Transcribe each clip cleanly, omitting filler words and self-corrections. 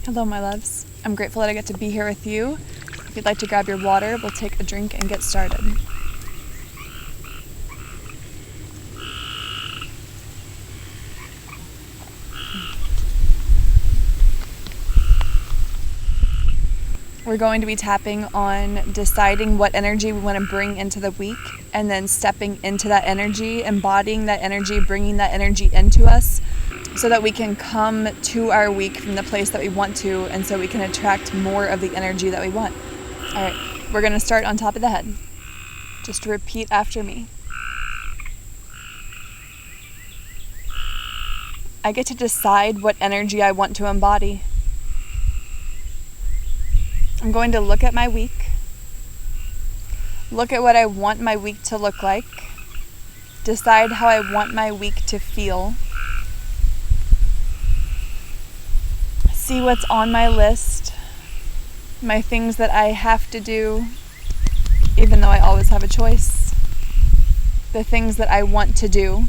Hello, my loves. I'm grateful that I get to be here with you. If you'd like to grab your water, we'll take a drink and get started. We're going to be tapping on deciding what energy we want to bring into the week, and then stepping into that energy, embodying that energy, bringing that energy into us, so that we can come to our week from the place that we want to, and so we can attract more of the energy that we want. All right, we're going to start on top of the head. Just repeat after me. I get to decide what energy I want to embody. I'm going to look at my week, look at what I want my week to look like, decide how I want my week to feel, see what's on my list, my things that I have to do, even though I always have a choice, the things that I want to do,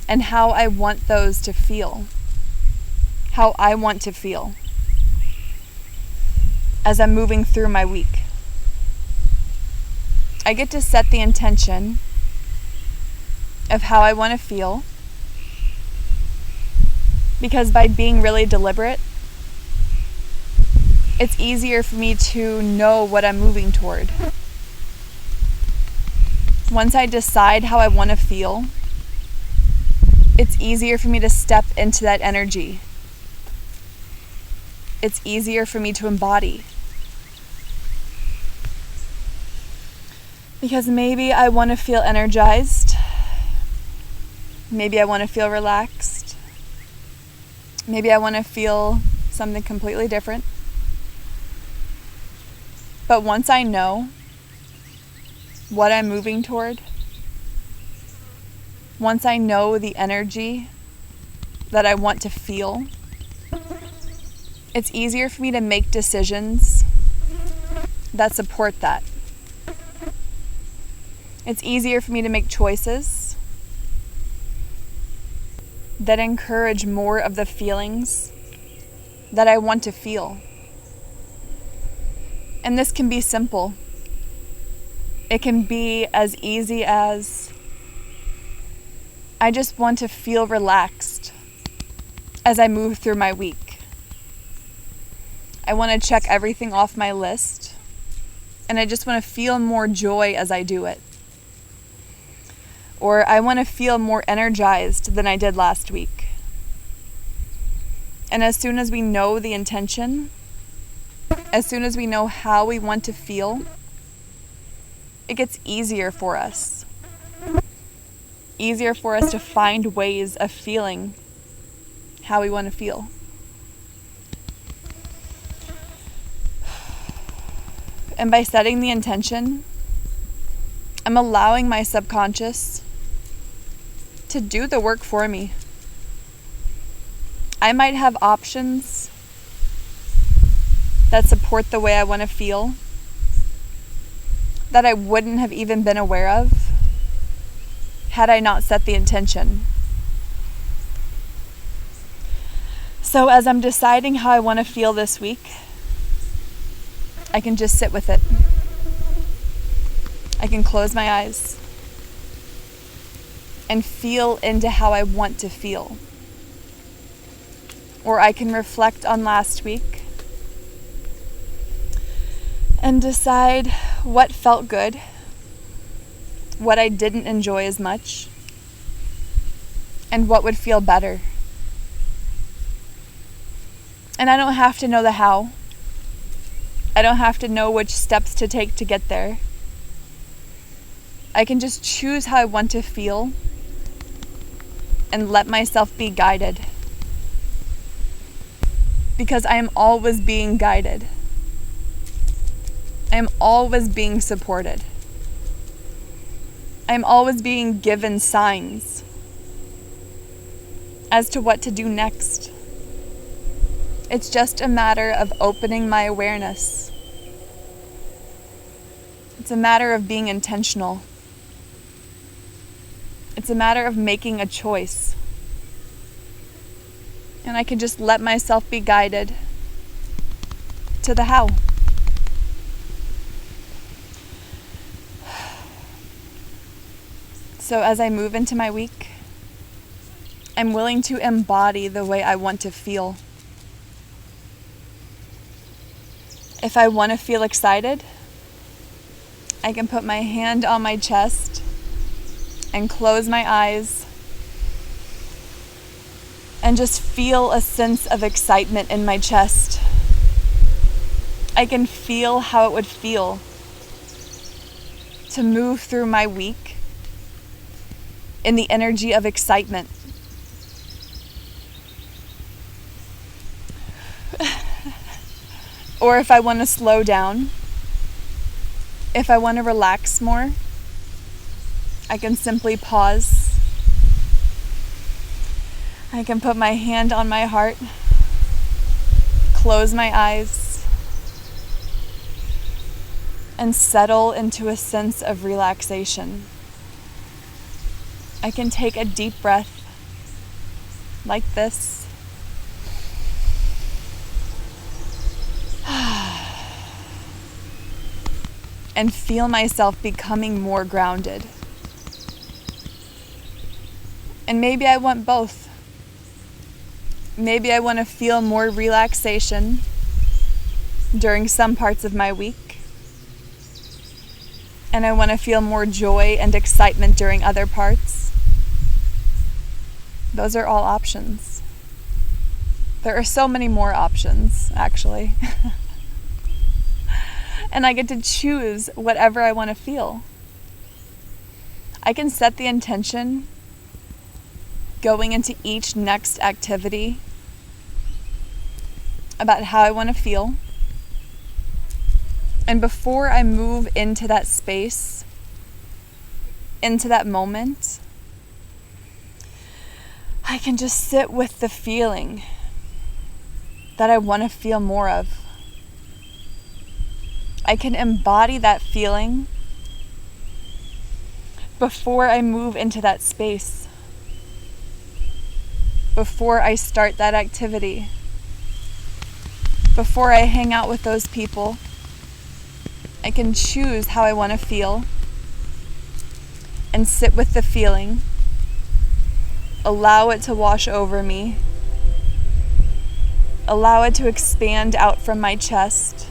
and how I want those to feel, how I want to feel as I'm moving through my week. I get to set the intention of how I want to feel, because by being really deliberate, it's easier for me to know what I'm moving toward. Once I decide how I want to feel, it's easier for me to step into that energy. It's easier for me to embody. Because maybe I want to feel energized. Maybe I want to feel relaxed. Maybe I want to feel something completely different. But once I know what I'm moving toward, once I know the energy that I want to feel, it's easier for me to make decisions that support that. It's easier for me to make choices that encourage more of the feelings that I want to feel. And this can be simple. It can be as easy as, I just want to feel relaxed as I move through my week. I want to check everything off my list, and I just want to feel more joy as I do it. Or I want to feel more energized than I did last week. And as soon as we know the intention, as soon as we know how we want to feel, it gets easier for us. Easier for us to find ways of feeling how we want to feel. And by setting the intention, I'm allowing my subconscious to do the work for me. I might have options that support the way I want to feel that I wouldn't have even been aware of had I not set the intention. So as I'm deciding how I want to feel this week, I can just sit with it. I can close my eyes and feel into how I want to feel. Or I can reflect on last week and decide what felt good, what I didn't enjoy as much, and what would feel better. And I don't have to know the how. I don't have to know which steps to take to get there. I can just choose how I want to feel and let myself be guided. Because I am always being guided. I am always being supported. I am always being given signs as to what to do next. It's just a matter of opening my awareness. It's a matter of being intentional. It's a matter of making a choice. And I can just let myself be guided to the how. So as I move into my week, I'm willing to embody the way I want to feel. If I want to feel excited, I can put my hand on my chest and close my eyes and just feel a sense of excitement in my chest. I can feel how it would feel to move through my week in the energy of excitement. Or if I want to slow down, if I want to relax more, I can simply pause. I can put my hand on my heart, close my eyes, and settle into a sense of relaxation. I can take a deep breath like this. And feel myself becoming more grounded. And maybe I want both. Maybe I want to feel more relaxation during some parts of my week. And I want to feel more joy and excitement during other parts. Those are all options. There are so many more options, actually. And I get to choose whatever I want to feel. I can set the intention going into each next activity about how I want to feel. And before I move into that space, into that moment, I can just sit with the feeling that I want to feel more of. I can embody that feeling before I move into that space, before I start that activity, before I hang out with those people. I can choose how I want to feel and sit with the feeling, allow it to wash over me, allow it to expand out from my chest,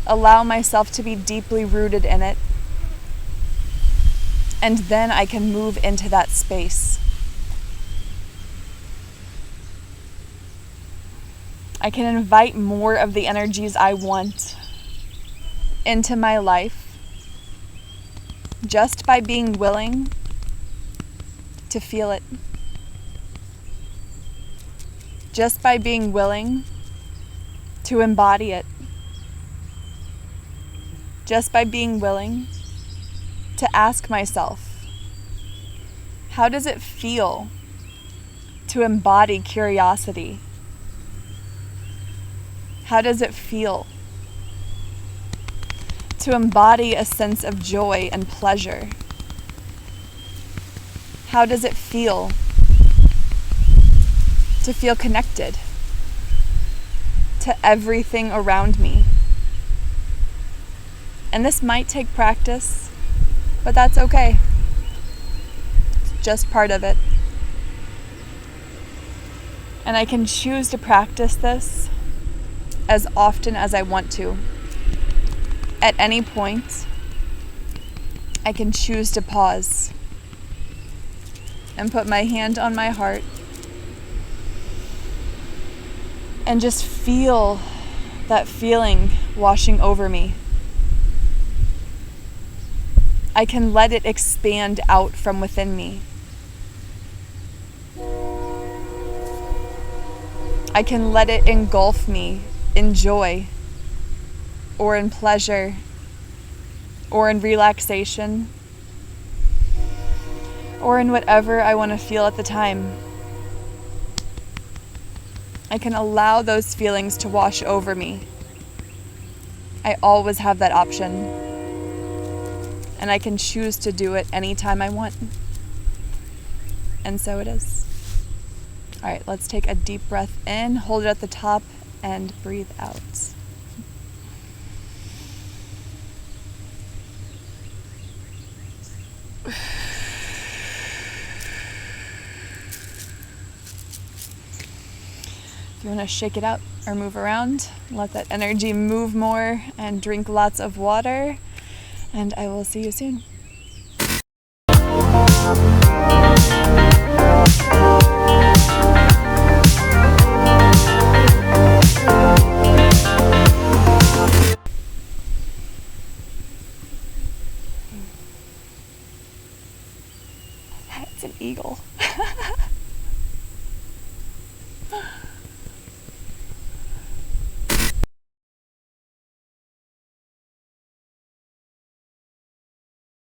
allow myself to be deeply rooted in it, and then I can move into that space. I can invite more of the energies I want into my life just by being willing to feel it. Just by being willing to embody it. Just by being willing to ask myself, how does it feel to embody curiosity? How does it feel to embody a sense of joy and pleasure? How does it feel to feel connected to everything around me? And this might take practice, but that's okay. It's just part of it. And I can choose to practice this as often as I want to. At any point, I can choose to pause and put my hand on my heart and just feel that feeling washing over me. I can let it expand out from within me. I can let it engulf me in joy, or in pleasure, or in relaxation, or in whatever I want to feel at the time. I can allow those feelings to wash over me. I always have that option. And I can choose to do it anytime I want. And so it is. All right, let's take a deep breath in, hold it at the top, and breathe out. If you want to shake it out or move around, let that energy move more and drink lots of water. And I will see you soon. It's an eagle.